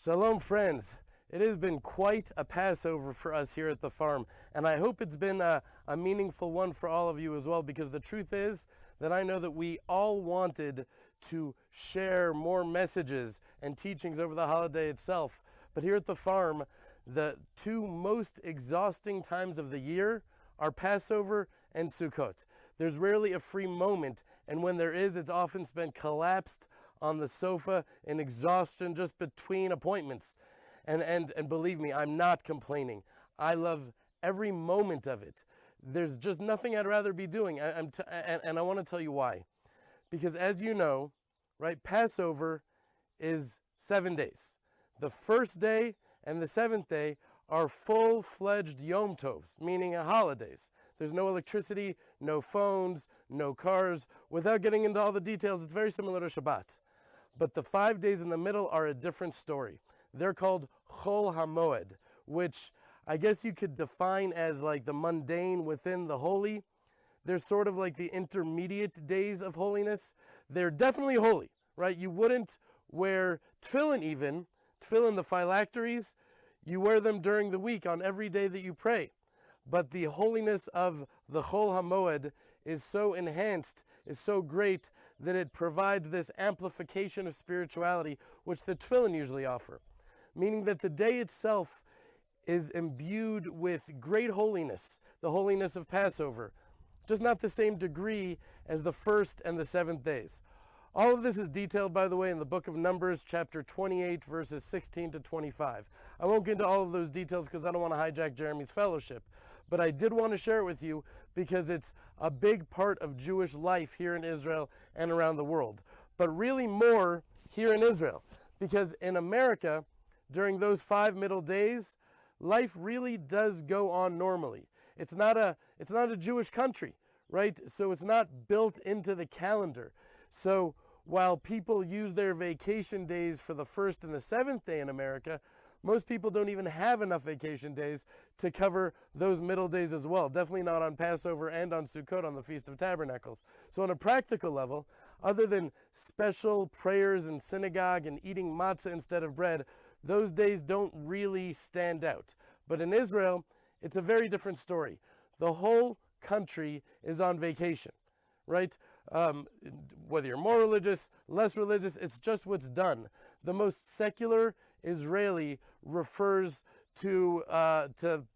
Shalom, friends. It has been quite a Passover for us here at the farm, and I hope it's been a meaningful one for all of you as well, because the truth is that I know that we all wanted to share more messages and teachings over the holiday itself. But here at the farm, the two most exhausting times of the year are Passover and Sukkot. There's rarely a free moment, and when there is, it's often spent collapsed on the sofa in exhaustion just between appointments. And believe me, I'm not complaining. I love every moment of it. There's just nothing I'd rather be doing, and I want to tell you why. Because as you know, right, Passover is 7 days. The first day and the seventh day are full-fledged Yom Tovs, meaning holidays. There's no electricity, no phones, no cars. Without getting into all the details, it's very similar to Shabbat. But the 5 days in the middle are a different story. They're called Chol HaMoed, which I guess you could define as like the mundane within the holy. They're sort of like the intermediate days of holiness. They're definitely holy, right? You wouldn't wear tefillin even, tefillin, the phylacteries. You wear them during the week on every day that you pray. But the holiness of the Chol HaMoed is so enhanced, is so great, that it provides this amplification of spirituality, which the tefillin usually offer. Meaning that the day itself is imbued with great holiness, the holiness of Passover, just not the same degree as the first and the seventh days. All of this is detailed, by the way, in the book of Numbers, chapter 28, verses 16 to 25. I won't get into all of those details because I don't want to hijack Jeremy's fellowship, but I did want to share it with you because it's a big part of Jewish life here in Israel and around the world. But really more here in Israel, because in America, during those 5 middle days, life really does go on normally. It's not a Jewish country, right? So it's not built into the calendar. So while people use their vacation days for the first and the seventh day in America, most people don't even have enough vacation days to cover those middle days as well. Definitely not on Passover and on Sukkot, on the Feast of Tabernacles. So on a practical level, other than special prayers in synagogue and eating matzah instead of bread, those days don't really stand out. But in Israel, it's a very different story. The whole country is on vacation, right? Whether you're more religious, less religious, it's just what's done. The most secular Israeli refers to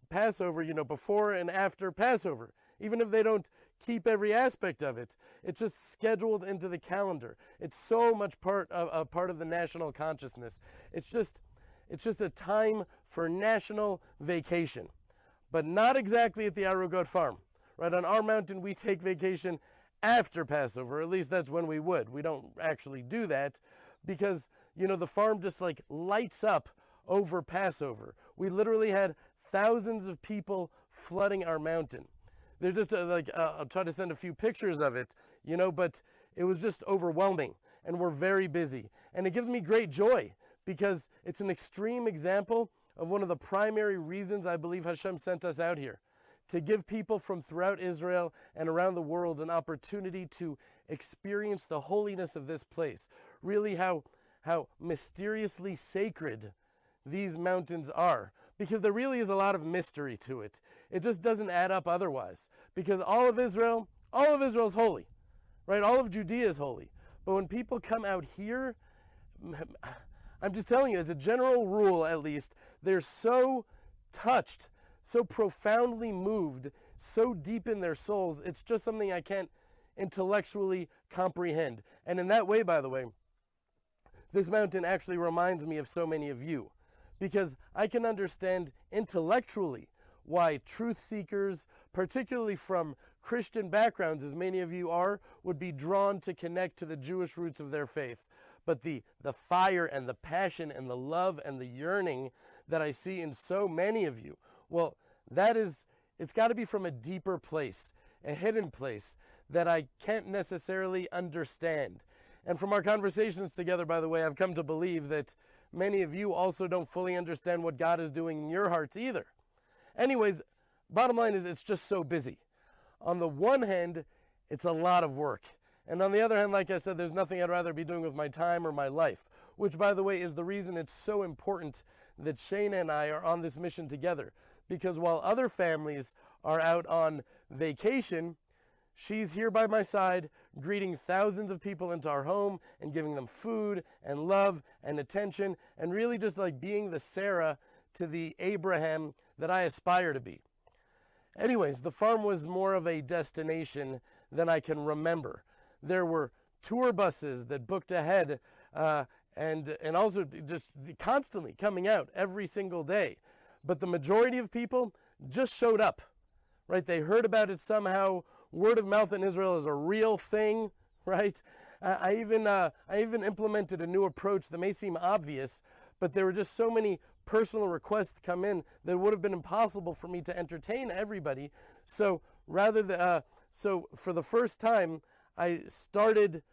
Passover, before and after Passover. Even if they don't keep every aspect of it, it's just scheduled into the calendar. It's so much part of the national consciousness. It's just a time for national vacation, but not exactly at the Ari Abramowitz farm. Right, on our mountain, we take vacation after Passover. At least that's when we would. We don't actually do that because, the farm just like lights up over Passover. We literally had thousands of people flooding our mountain. They're just I'll try to send a few pictures of it, but it was just overwhelming, and we're very busy. And it gives me great joy because it's an extreme example of one of the primary reasons I believe Hashem sent us out here, to give people from throughout Israel and around the world an opportunity to experience the holiness of this place. Really how mysteriously sacred these mountains are, because there really is a lot of mystery to it. It just doesn't add up otherwise, because all of Israel is holy, right? All of Judea is holy. But when people come out here, I'm just telling you, as a general rule at least, they're so touched, so profoundly moved, so deep in their souls, it's just something I can't intellectually comprehend. And in that way, by the way, this mountain actually reminds me of so many of you, because I can understand intellectually why truth seekers, particularly from Christian backgrounds, as many of you are, would be drawn to connect to the Jewish roots of their faith. But the fire and the passion and the love and the yearning that I see in so many of you, well, it's got to be from a deeper place, a hidden place that I can't necessarily understand. And from our conversations together, by the way, I've come to believe that many of you also don't fully understand what God is doing in your hearts either. Anyways, bottom line is it's just so busy. On the one hand, it's a lot of work. And on the other hand, like I said, there's nothing I'd rather be doing with my time or my life, which, by the way, is the reason it's so important that Shayna and I are on this mission together. Because while other families are out on vacation, she's here by my side, greeting thousands of people into our home and giving them food and love and attention, and really just like being the Sarah to the Abraham that I aspire to be. Anyways, the farm was more of a destination than I can remember. There were tour buses that booked ahead and also just constantly coming out every single day. But the majority of people just showed up, right? They heard about it somehow. Word of mouth in Israel is a real thing, right? I even implemented a new approach that may seem obvious, but there were just so many personal requests come in that it would have been impossible for me to entertain everybody. So so for the first time, I started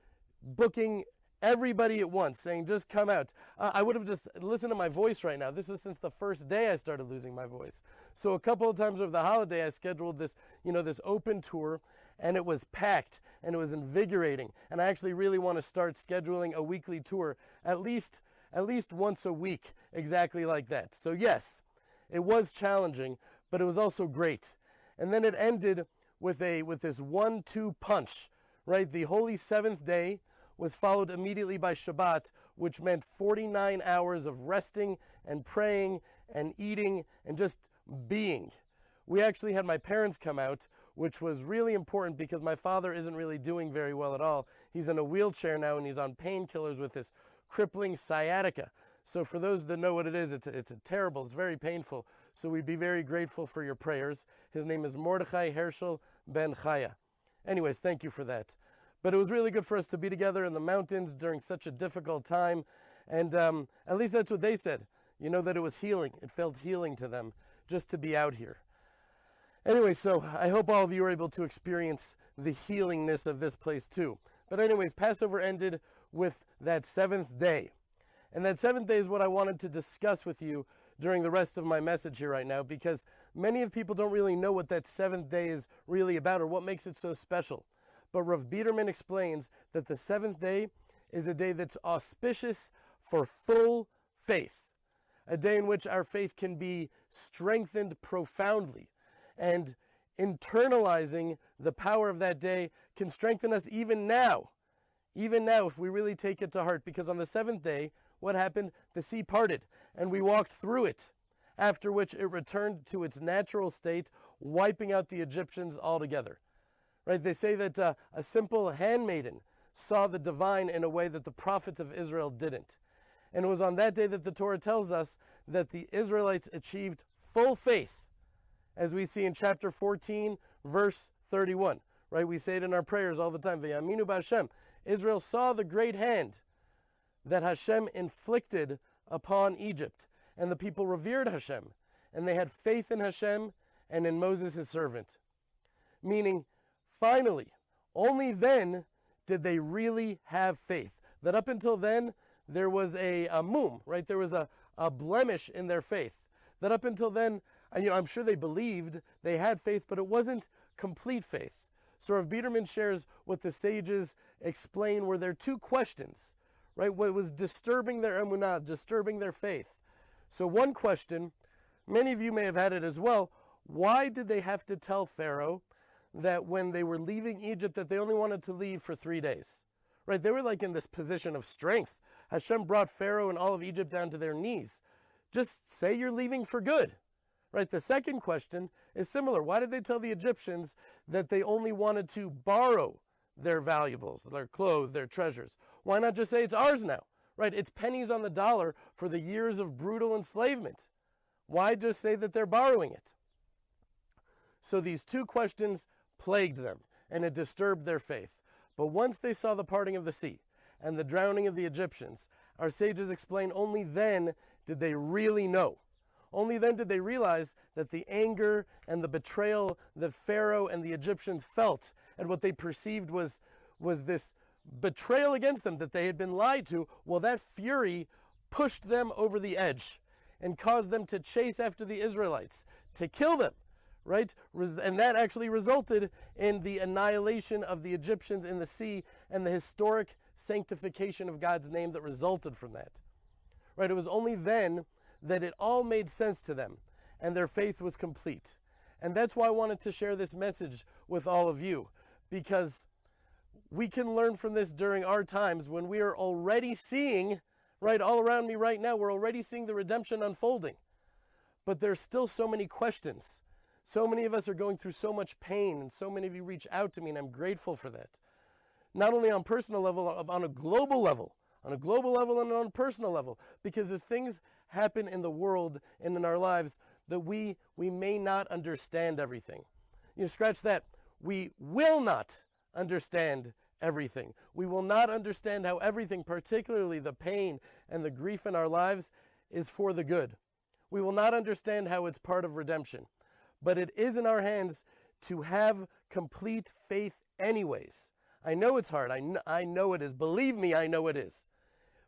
booking everybody at once, saying, just come out. I would have just listened to my voice right now. This was since the first day I started losing my voice. So a couple of times over the holiday, I scheduled this, this open tour, and it was packed, and it was invigorating. And I actually really want to start scheduling a weekly tour, at least once a week, exactly like that. So yes, it was challenging, but it was also great. And then it ended with this 1-2 punch, right? The holy seventh day was followed immediately by Shabbat, which meant 49 hours of resting and praying and eating and just being. We actually had my parents come out, which was really important because my father isn't really doing very well at all. He's in a wheelchair now and he's on painkillers with this crippling sciatica. So for those that know what it is, it's terrible, it's very painful. So we'd be very grateful for your prayers. His name is Mordechai Herschel Ben Chaya. Anyways, thank you for that. But it was really good for us to be together in the mountains during such a difficult time. And at least that's what they said. That it was healing. It felt healing to them just to be out here. Anyway, so I hope all of you are able to experience the healingness of this place too. But anyways, Passover ended with that seventh day. And that seventh day is what I wanted to discuss with you during the rest of my message here right now, because many of people don't really know what that seventh day is really about or what makes it so special. But Rav Biederman explains that the seventh day is a day that's auspicious for full faith, a day in which our faith can be strengthened profoundly, and internalizing the power of that day can strengthen us even now if we really take it to heart, because on the seventh day, what happened? The sea parted and we walked through it, after which it returned to its natural state, wiping out the Egyptians altogether. Right? They say that a simple handmaiden saw the divine in a way that the prophets of Israel didn't. And it was on that day that the Torah tells us that the Israelites achieved full faith, as we see in chapter 14, verse 31. Right? We say it in our prayers all the time. V'yaminu b'Hashem. Israel saw the great hand that Hashem inflicted upon Egypt. And the people revered Hashem. And they had faith in Hashem and in Moses, his servant. Meaning, finally, only then did they really have faith. That up until then, there was a mum, right? There was a blemish in their faith. That up until then, I'm sure they believed, they had faith, but it wasn't complete faith. So Rav Biederman shares what the sages explain were their two questions, right? What was disturbing their emunah, disturbing their faith. So one question, many of you may have had it as well, why did they have to tell Pharaoh that when they were leaving Egypt that they only wanted to leave for 3 days? Right? They were like in this position of strength. Hashem brought Pharaoh and all of Egypt down to their knees. Just say you're leaving for good. Right? The second question is similar. Why did they tell the Egyptians that they only wanted to borrow their valuables, their clothes, their treasures? Why not just say it's ours now? Right? It's pennies on the dollar for the years of brutal enslavement. Why just say that they're borrowing it? So these two questions plagued them, and it disturbed their faith. But once they saw the parting of the sea and the drowning of the Egyptians, our sages explain only then did they really know. Only then did they realize that the anger and the betrayal that Pharaoh and the Egyptians felt, and what they perceived was this betrayal against them, that they had been lied to, well, that fury pushed them over the edge and caused them to chase after the Israelites, to kill them. right? And that actually resulted in the annihilation of the Egyptians in the sea and the historic sanctification of God's name that resulted from that, right? It was only then that it all made sense to them and their faith was complete. And that's why I wanted to share this message with all of you, because we can learn from this during our times when we are already seeing, right, all around me right now, we're already seeing the redemption unfolding. But there's still so many questions. So many of us are going through so much pain, and so many of you reach out to me, and I'm grateful for that. Not only on personal level, on a global level, and on a personal level, because as things happen in the world and in our lives, that we may not understand everything. You know, scratch that. We will not understand everything. We will not understand how everything, particularly the pain and the grief in our lives, is for the good. We will not understand how it's part of redemption. But it is in our hands to have complete faith anyways. I know it's hard. I know it is. Believe me, I know it is.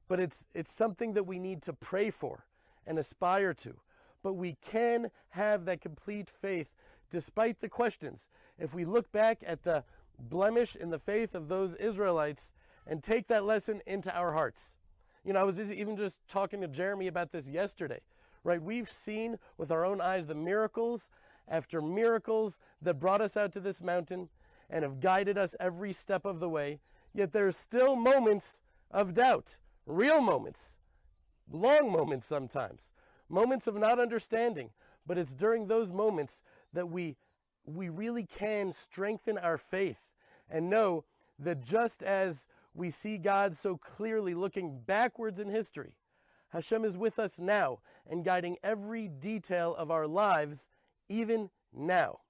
But it's something that we need to pray for and aspire to. But we can have that complete faith despite the questions. If we look back at the blemish in the faith of those Israelites and take that lesson into our hearts. You know, I was even just talking to Jeremy about this yesterday, right? We've seen with our own eyes the miracles after miracles that brought us out to this mountain and have guided us every step of the way. Yet there's still moments of doubt, real moments, long moments sometimes, moments of not understanding. But it's during those moments that we really can strengthen our faith and know that just as we see God so clearly looking backwards in history, Hashem is with us now and guiding every detail of our lives, even now.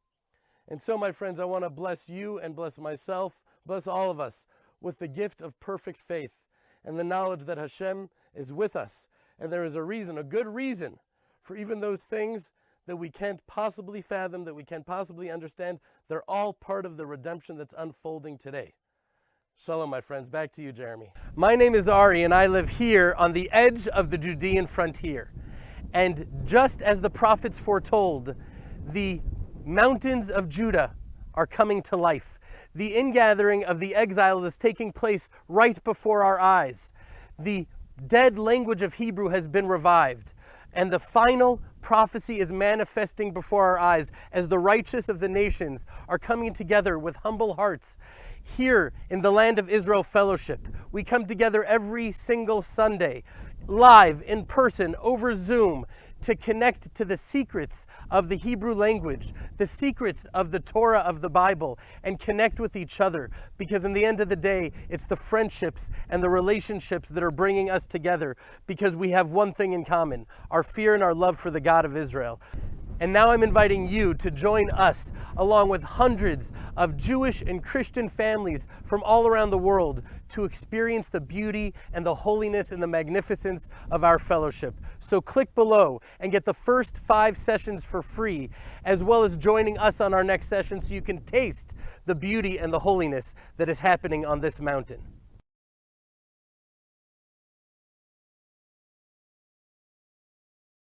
And so, my friends, I want to bless you and bless myself, bless all of us with the gift of perfect faith and the knowledge that Hashem is with us. And there is a reason, a good reason, for even those things that we can't possibly fathom, that we can't possibly understand. They're all part of the redemption that's unfolding today. Shalom, my friends. Back to you, Jeremy. My name is Ari, and I live here on the edge of the Judean frontier. And just as the prophets foretold, the mountains of Judah are coming to life. The ingathering of the exiles is taking place right before our eyes. The dead language of Hebrew has been revived. And the final prophecy is manifesting before our eyes as the righteous of the nations are coming together with humble hearts. Here in the Land of Israel Fellowship, we come together every single Sunday, live, in person, over Zoom, to connect to the secrets of the Hebrew language, the secrets of the Torah of the Bible, and connect with each other. Because in the end of the day, it's the friendships and the relationships that are bringing us together, because we have one thing in common: our fear and our love for the God of Israel. And now I'm inviting you to join us, along with hundreds of Jewish and Christian families from all around the world, to experience the beauty and the holiness and the magnificence of our fellowship. So click below and get the first 5 sessions for free, as well as joining us on our next session so you can taste the beauty and the holiness that is happening on this mountain.